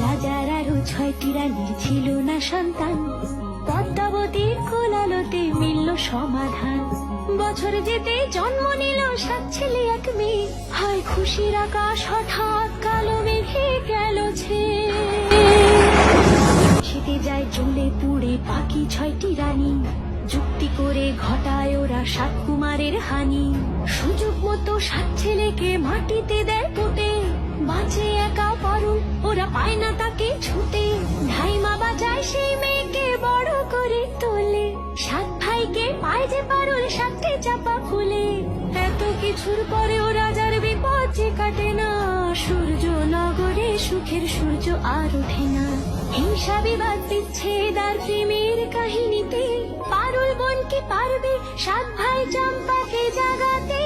রাজার আরো 6টি রানীর ছিল না সন্তান, পদ্মাবতীর কোলালতে মিলল সমাধান। বছর যেতে জন্ম নিল 7 ছেলে 1 মেয়ে, হয় খুশির আকাশ হঠাৎ কালো মেঘে গেল ছেয়ে। শীতে যায় জ্বলে পুড়ে বাকি 6টি রানী, যুক্তি করে ঘটায় ওরা 7 কুমারের হানি। সুযোগ মতো 7 ছেলেকে মাটিতে দেয় পুঁতে, বাঁচে একা পারুল, ওরা পায় না তাকে ছুটে। ধাইমা বাজায় সেই মেয়েকে বড় করে তোলে, 7 ভাইকে পায় যে পারুল 7টে চাপা ফুলে। এত কিছুর পরেও রাজার বিপদ যে কাটে না, সূর্য নগরে সুখের সূর্য আর ওঠে না। হিংসা বিবাদ বিচ্ছেদ আর প্রেমের কাহিনীতে পারুল বোন কি পারবে 7 ভাই চম্পাকে জাগাতে?